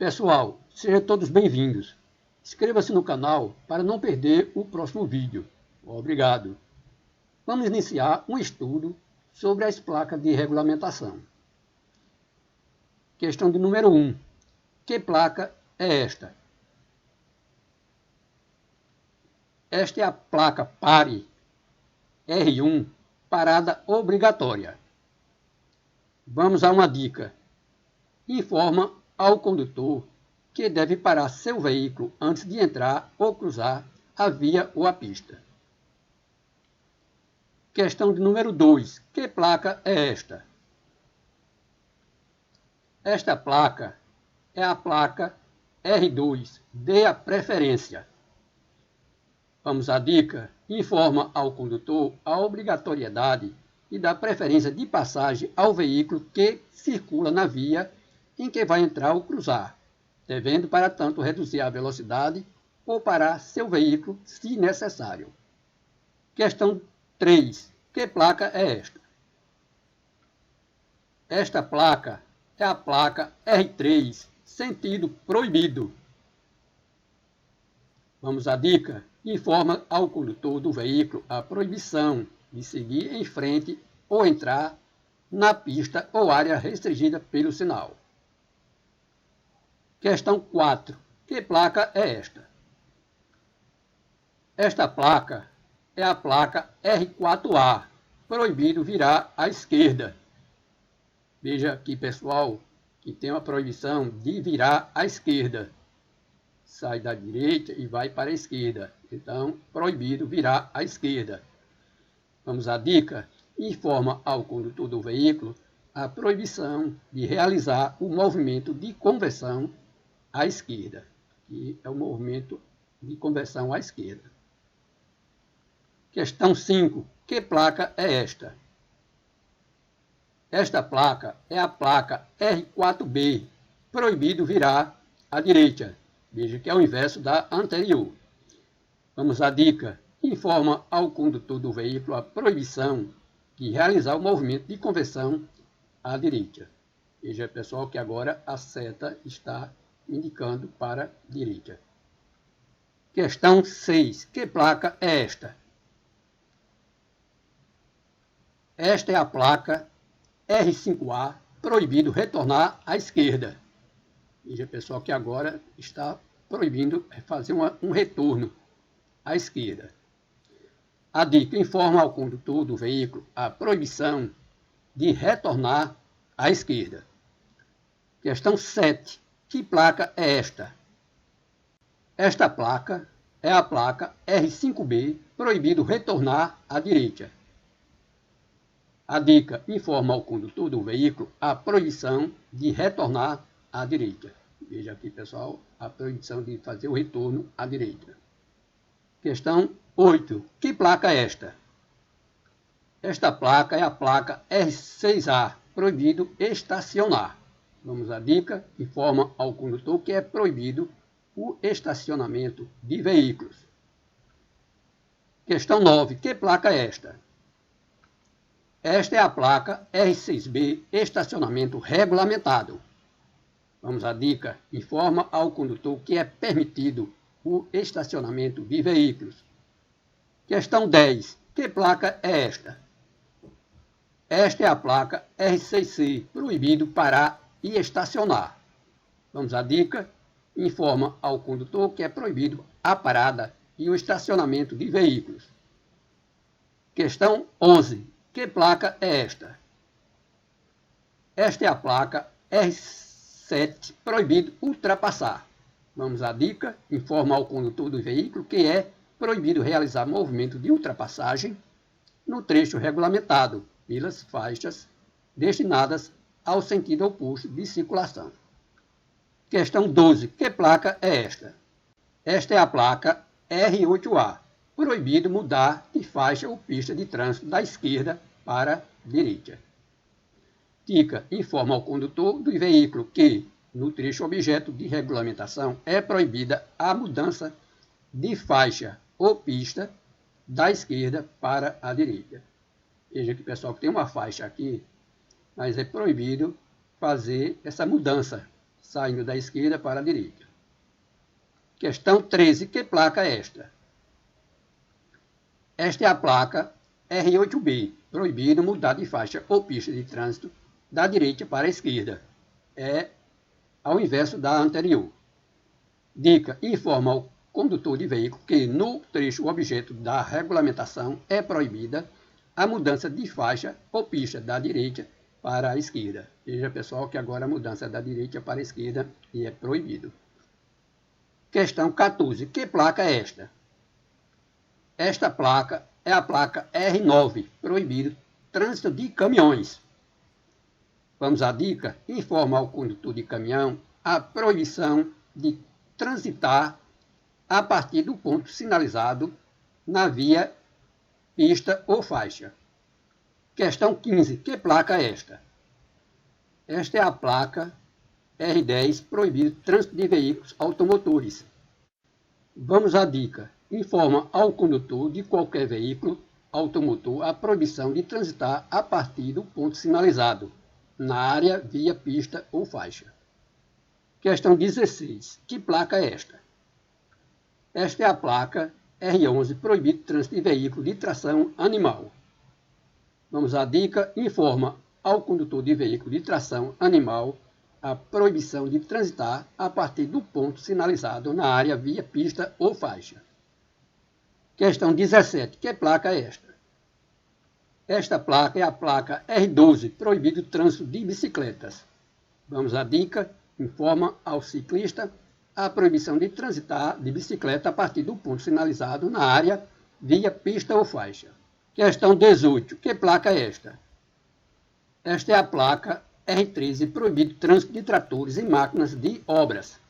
Pessoal, sejam todos bem-vindos. Inscreva-se no canal para não perder o próximo vídeo. Obrigado. Vamos iniciar um estudo sobre as placas de regulamentação. Questão de número 1. Que placa é esta? Esta é a placa PARE R1, parada obrigatória. Vamos a uma dica. Informa ao condutor que deve parar seu veículo antes de entrar ou cruzar a via ou a pista. Questão de número 2. Que placa é esta? Esta placa é a placa R2, dê a preferência. Vamos à dica. Informa ao condutor a obrigatoriedade e dá preferência de passagem ao veículo que circula na via em que vai entrar ou cruzar, devendo, para tanto, reduzir a velocidade ou parar seu veículo, se necessário. Questão 3. Que placa é esta? Esta placa é a placa R3, sentido proibido. Vamos à dica. Informa ao condutor do veículo a proibição de seguir em frente ou entrar na pista ou área restringida pelo sinal. Questão 4. Que placa é esta? Esta placa é a placa R4A, proibido virar à esquerda. Veja aqui, pessoal, que tem uma proibição de virar à esquerda. Sai da direita e vai para a esquerda. Então, proibido virar à esquerda. Vamos à dica. Informa ao condutor do veículo a proibição de realizar o movimento de conversão à esquerda. Que é o movimento de conversão à esquerda. Questão 5. Que placa é esta? Esta placa é a placa R4B, proibido virar à direita. Veja que é o inverso da anterior. Vamos à dica. Informa ao condutor do veículo a proibição de realizar o movimento de conversão à direita. Veja, pessoal, que agora a seta está indicando para a direita. Questão 6. Que placa é esta? Esta é a placa R5A, proibido retornar à esquerda. Veja, pessoal, que agora está proibindo fazer um retorno à esquerda. A dica. Informa ao condutor do veículo a proibição de retornar à esquerda. Questão 7. Que placa é esta? Esta placa é a placa R5B, proibido retornar à direita. A dica. Informa ao condutor do veículo a proibição de retornar à direita. Veja aqui, pessoal, a proibição de fazer o retorno à direita. Questão 8. Que placa é esta? Esta placa é a placa R6A, proibido estacionar. Vamos à dica. Informa ao condutor que é proibido o estacionamento de veículos. Questão 9. Que placa é esta? Esta é a placa R6B, estacionamento regulamentado. Vamos à dica. Informa ao condutor que é permitido o estacionamento de veículos. Questão 10. Que placa é esta? Esta é a placa R6C, proibido parar e estacionar. Vamos à dica. Informa ao condutor que é proibido a parada e o estacionamento de veículos. Questão 11. Que placa é esta? Esta é a placa R7, proibido ultrapassar. Vamos à dica. Informa ao condutor do veículo que é proibido realizar movimento de ultrapassagem no trecho regulamentado pelas faixas destinadas ao sentido oposto de circulação. Questão 12. Que placa é esta? Esta é a placa R8A, proibido mudar de faixa ou pista de trânsito da esquerda para a direita. Dica. Informa ao condutor do veículo que, no trecho objeto de regulamentação, é proibida a mudança de faixa ou pista da esquerda para a direita. Veja que, pessoal, que tem uma faixa aqui, mas é proibido fazer essa mudança saindo da esquerda para a direita. Questão 13. Que placa é esta? Esta é a placa R8B, proibido mudar de faixa ou pista de trânsito da direita para a esquerda. É ao inverso da anterior. Dica: informa ao condutor de veículo que no trecho objeto da regulamentação é proibida a mudança de faixa ou pista da direita para a esquerda. Veja, pessoal, que agora a mudança da direita para a esquerda e é proibido. Questão 14. Que placa é esta? Esta placa é a placa R9, proibido trânsito de caminhões. Vamos à dica: informa ao condutor de caminhão a proibição de transitar a partir do ponto sinalizado na via, pista ou faixa. Questão 15. Que placa é esta? Esta é a placa R10, proibido trânsito de veículos automotores. Vamos à dica: informa ao condutor de qualquer veículo automotor a proibição de transitar a partir do ponto sinalizado na área, via, pista ou faixa. Questão 16. Que placa é esta? Esta é a placa R11, proibido trânsito de veículo de tração animal. Vamos à dica: informa ao condutor de veículo de tração animal a proibição de transitar a partir do ponto sinalizado na área, via, pista ou faixa. Questão 17. Que placa é esta? Esta placa é a placa R12, proibido trânsito de bicicletas. Vamos à dica: informa ao ciclista a proibição de transitar de bicicleta a partir do ponto sinalizado na área, via, pista ou faixa. Questão 18. Que placa é esta? Esta é a placa R13, proibido trânsito de tratores e máquinas de obras.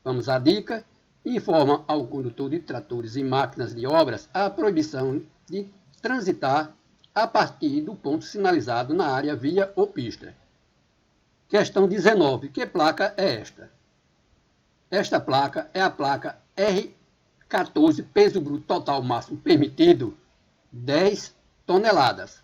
Vamos à dica: informa ao condutor de tratores e máquinas de obras a proibição de transitar a partir do ponto sinalizado na área, via ou pista. Questão 19. Que placa é esta? Esta placa é a placa R14, peso bruto total máximo permitido, 10 toneladas.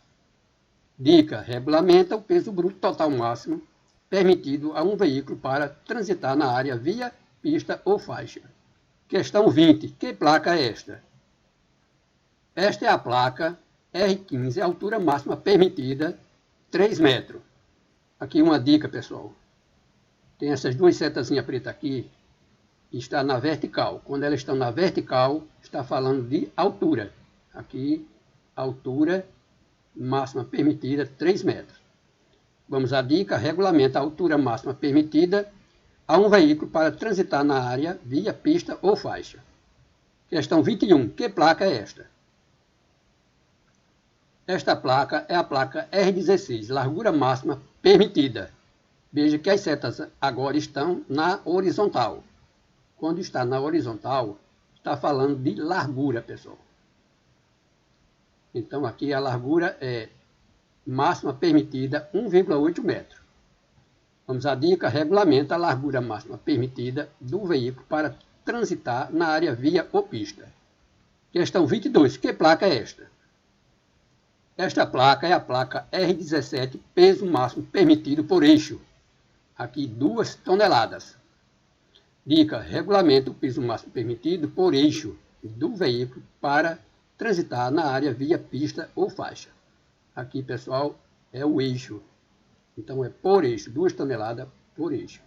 Dica: regulamenta o peso bruto total máximo permitido a um veículo para transitar na área, via, pista ou faixa. Questão 20. Que placa é esta? Esta é a placa R15, altura máxima permitida, 3 metros. Aqui uma dica, pessoal. Tem essas duas setazinhas pretas aqui, que está na vertical. Quando elas estão na vertical, está falando de altura. Aqui, altura máxima permitida, 3 metros. Vamos à dica: regulamenta a altura máxima permitida a um veículo para transitar na área, via, pista ou faixa. Questão 21. Que placa é esta? Esta placa é a placa R16, largura máxima permitida. Veja que as setas agora estão na horizontal. Quando está na horizontal, está falando de largura, pessoal. Então, aqui a largura é máxima permitida 1,8 metros. Vamos à dica: regulamenta a largura máxima permitida do veículo para transitar na área, via ou pista. Questão 22. Que placa é esta? Esta placa é a placa R17, peso máximo permitido por eixo. Aqui 2 toneladas. Dica: regulamenta o peso máximo permitido por eixo do veículo para transitar na área, via, pista ou faixa. Aqui, pessoal, é o eixo. Então, é por eixo, 2 toneladas por eixo.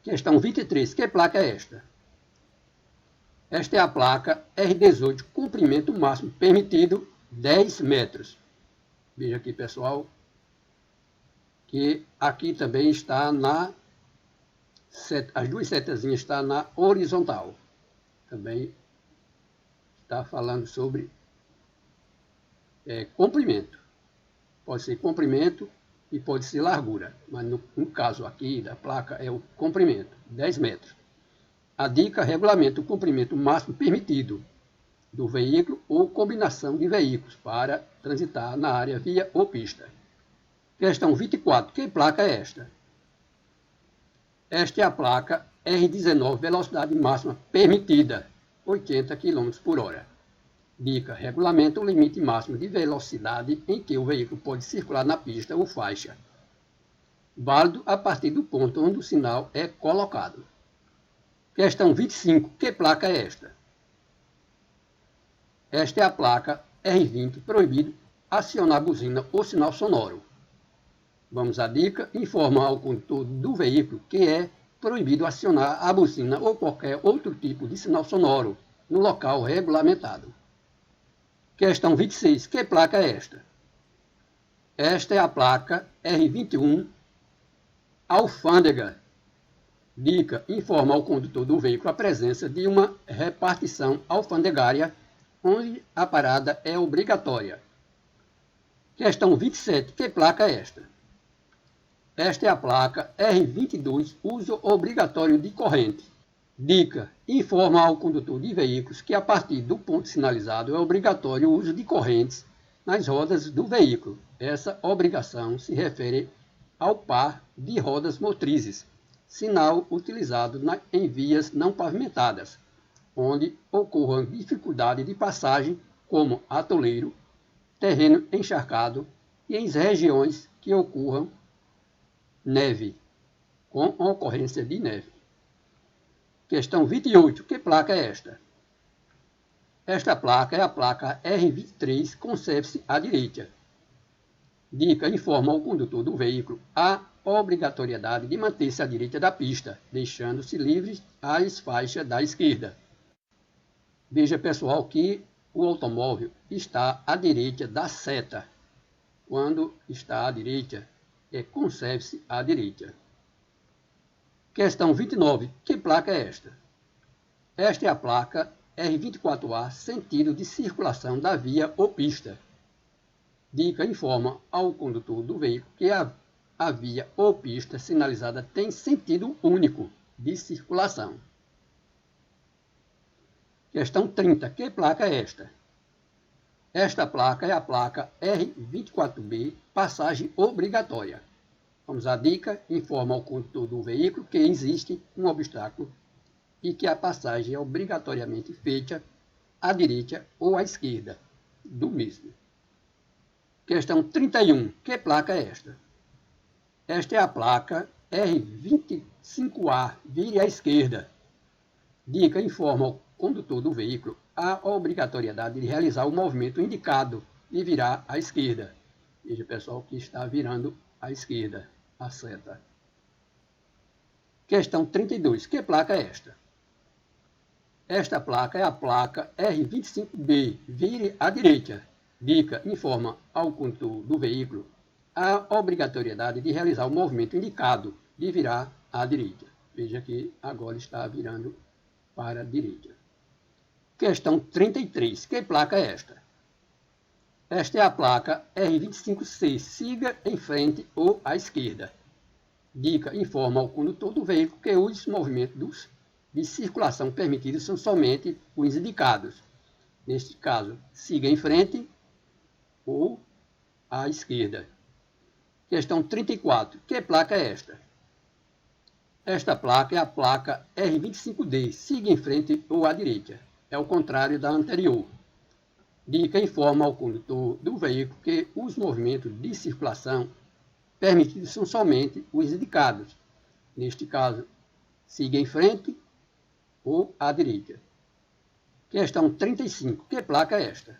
Questão 23. Que placa é esta? Esta é a placa R18, comprimento máximo permitido, 10 metros. Veja aqui, pessoal, que aqui também está as duas setazinhas estão na horizontal. Também está falando sobre comprimento. Pode ser comprimento e pode ser largura, mas no caso aqui da placa é o comprimento, 10 metros. A dica: regulamenta o comprimento máximo permitido do veículo ou combinação de veículos para transitar na área, via ou pista. Questão 24. Que placa é esta? Esta é a placa R19, velocidade máxima permitida, 80 km por hora. Dica: regulamenta o limite máximo de velocidade em que o veículo pode circular na pista ou faixa. válido a partir do ponto onde o sinal é colocado. Questão 25. Que placa é esta? Esta é a placa R20, proibido acionar buzina ou sinal sonoro. Vamos à dica. Informa ao condutor do veículo que é proibido acionar a buzina ou qualquer outro tipo de sinal sonoro no local regulamentado. Questão 26. Que placa é esta? Esta é a placa R21, Alfândega. Dica. Informa ao condutor do veículo a presença de uma repartição alfandegária onde a parada é obrigatória. Questão 27. Que placa é esta? Esta é a placa R22, uso obrigatório de corrente. Dica. Informa ao condutor de veículos que a partir do ponto sinalizado é obrigatório o uso de correntes nas rodas do veículo. Essa obrigação se refere ao par de rodas motrizes, sinal utilizado em vias não pavimentadas, onde ocorra dificuldade de passagem, como atoleiro, terreno encharcado e em regiões que ocorram neve, com ocorrência de neve. Questão 28. Que placa é esta? Esta placa é a placa R23, concebe-se à direita. Dica. Informa ao condutor do veículo a obrigatoriedade de manter-se à direita da pista, deixando-se livres as faixas da esquerda. Veja, pessoal, que o automóvel está à direita da seta. Quando está à direita, concebe-se à direita. Questão 29. Que placa é esta? Esta é a placa R24A, sentido de circulação da via ou pista. Dica. Informa ao condutor do veículo que a via ou pista sinalizada tem sentido único de circulação. Questão 30. Que placa é esta? Esta placa é a placa R24B, passagem obrigatória. Vamos à dica. Informa ao condutor do veículo que existe um obstáculo e que a passagem é obrigatoriamente feita à direita ou à esquerda do mesmo. Questão 31. Que placa é esta? Esta é a placa R25A, vire à esquerda. Dica. Informa ao condutor do veículo a obrigatoriedade de realizar o movimento indicado e virar à esquerda. Veja, pessoal, que está virando à esquerda, a seta. Questão 32. Que placa é esta? Esta placa é a placa R25B, vire à direita. Dica. Informa ao condutor do veículo a obrigatoriedade de realizar o movimento indicado de virar à direita. Veja que agora está virando para a direita. Questão 33. Que placa é esta? Esta é a placa R25C, siga em frente ou à esquerda. Dica. Informa ao condutor do veículo que os movimentos de circulação permitidos são somente os indicados. Neste caso, siga em frente ou à esquerda. Questão 34. Que placa é esta? Esta placa é a placa R25D, siga em frente ou à direita. É o contrário da anterior. Dica. Informa ao condutor do veículo que os movimentos de circulação permitidos são somente os indicados. Neste caso, siga em frente ou à direita. Questão 35. Que placa é esta?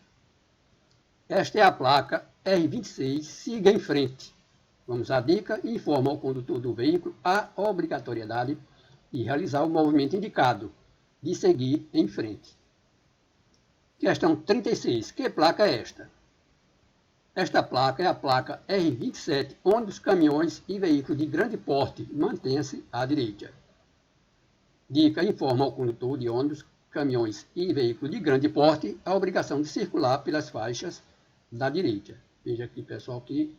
Esta é a placa R26, siga em frente. Vamos à dica. Informa ao condutor do veículo a obrigatoriedade de realizar o movimento indicado, de seguir em frente. Questão 36. Que placa é esta? Esta placa é a placa R27, ônibus, caminhões e veículos de grande porte, mantenha-se à direita. Dica. Informa ao condutor de ônibus, caminhões e veículos de grande porte a obrigação de circular pelas faixas da direita. Veja aqui, pessoal, que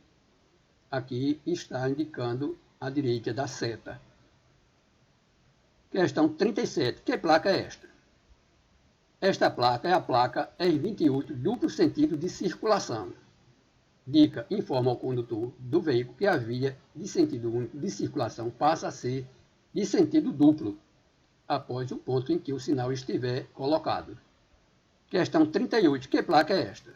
aqui está indicando a direita da seta. Questão 37. Que placa é esta? Esta placa é a placa R28, duplo sentido de circulação. Dica. Informa ao condutor do veículo que a via de sentido único de circulação passa a ser de sentido duplo, após o ponto em que o sinal estiver colocado. Questão 38. Que placa é esta?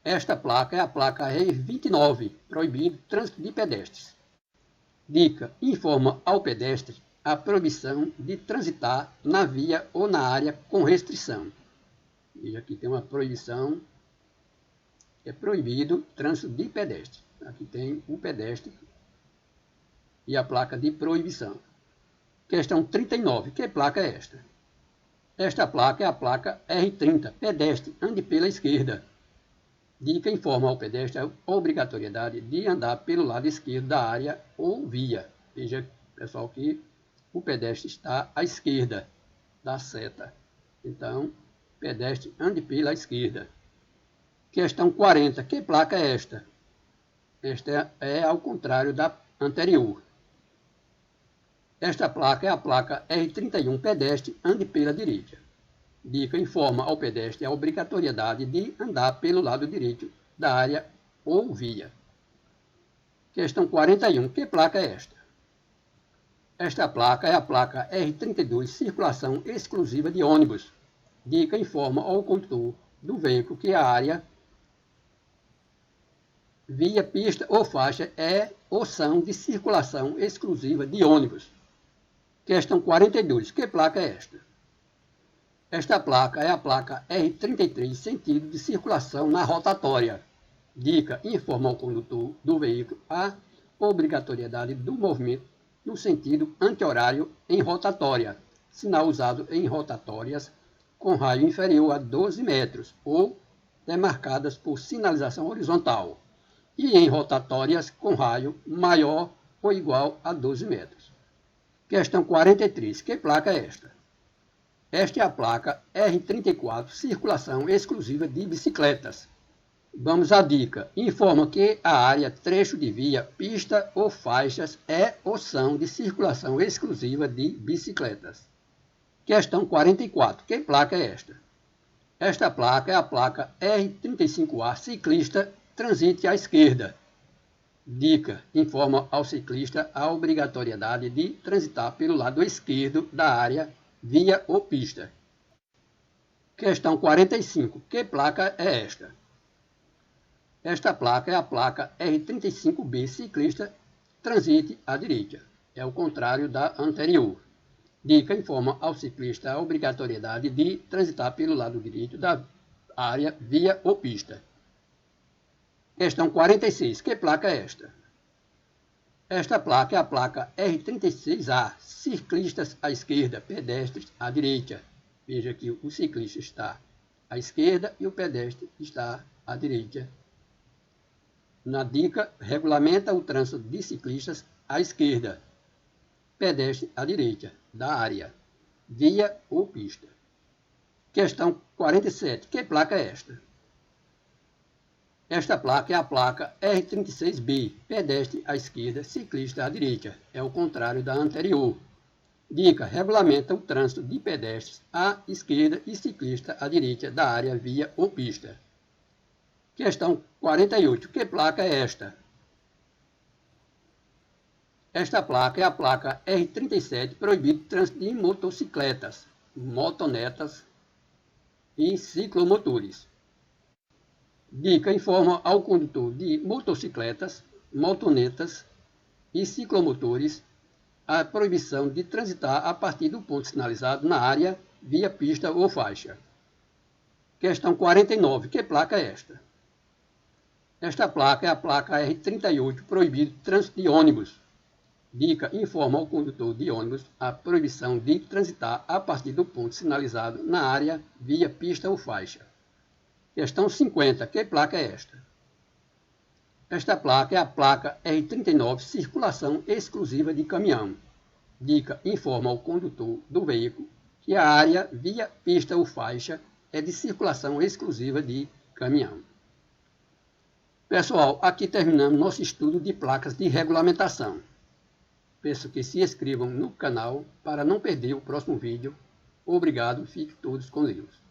Esta placa é a placa R29, proibido trânsito de pedestres. Dica: informa ao pedestre a proibição de transitar na via ou na área com restrição. E aqui tem uma proibição, é proibido trânsito de pedestre. Aqui tem o pedestre e a placa de proibição. Questão 39. Que placa é esta? Esta placa é a placa R30, pedestre, ande pela esquerda. Dica: informa ao pedestre a obrigatoriedade de andar pelo lado esquerdo da área ou via. Veja, pessoal, que o pedestre está à esquerda da seta. Então, pedestre, ande pela esquerda. Questão 40. Que placa é esta? Esta é ao contrário da anterior. Esta placa é a placa R31, pedestre, ande pela direita. Dica: informa ao pedestre a obrigatoriedade de andar pelo lado direito da área ou via. Questão 41. Que placa é esta? Esta placa é a placa R32, circulação exclusiva de ônibus. Dica: informa ao condutor do veículo que a área, via, pista ou faixa é ou são de circulação exclusiva de ônibus. Questão 42. Que placa é esta? Esta placa é a placa R33, sentido de circulação na rotatória. Dica: informa ao condutor do veículo a obrigatoriedade do movimento no sentido anti-horário em rotatória, sinal usado em rotatórias com raio inferior a 12 metros ou demarcadas por sinalização horizontal, e em rotatórias com raio maior ou igual a 12 metros. Questão 43. Que placa é esta? Esta é a placa R34, circulação exclusiva de bicicletas. Vamos à dica: informa que a área, trecho de via, pista ou faixas é ou são de circulação exclusiva de bicicletas. Questão 44. Que placa é esta? Esta placa é a placa R35A, ciclista, transite à esquerda. Dica: informa ao ciclista a obrigatoriedade de transitar pelo lado esquerdo da área, via ou pista. Questão 45. Que placa é esta? Esta placa é a placa R35B, ciclista, transite à direita. É o contrário da anterior. Dica: informa ao ciclista a obrigatoriedade de transitar pelo lado direito da área, via ou pista. Questão 46. Que placa é esta? Esta placa é a placa R36A, ciclistas à esquerda, pedestres à direita. Veja que o ciclista está à esquerda e o pedestre está à direita. Na dica: regulamenta o trânsito de ciclistas à esquerda, pedestre à direita da área, via ou pista. Questão 47. Que placa é esta? Esta placa é a placa R36B, pedestre à esquerda, ciclista à direita. É o contrário da anterior. Dica: regulamenta o trânsito de pedestres à esquerda e ciclista à direita da área, via ou pista. Questão 48. Que placa é esta? Esta placa é a placa R37, proibido trânsito de motocicletas, motonetas e ciclomotores. Dica: informa ao condutor de motocicletas, motonetas e ciclomotores a proibição de transitar a partir do ponto sinalizado na área, via, pista ou faixa. Questão 49. Que placa é esta? Esta placa é a placa R38, proibido trânsito de ônibus. Dica: informa ao condutor de ônibus a proibição de transitar a partir do ponto sinalizado na área, via, pista ou faixa. Questão 50. Que placa é esta? Esta placa é a placa R39, circulação exclusiva de caminhão. Dica: informa ao condutor do veículo que a área, via, pista ou faixa é de circulação exclusiva de caminhão. Pessoal, aqui terminamos nosso estudo de placas de regulamentação. Peço que se inscrevam no canal para não perder o próximo vídeo. Obrigado, fiquem todos com Deus.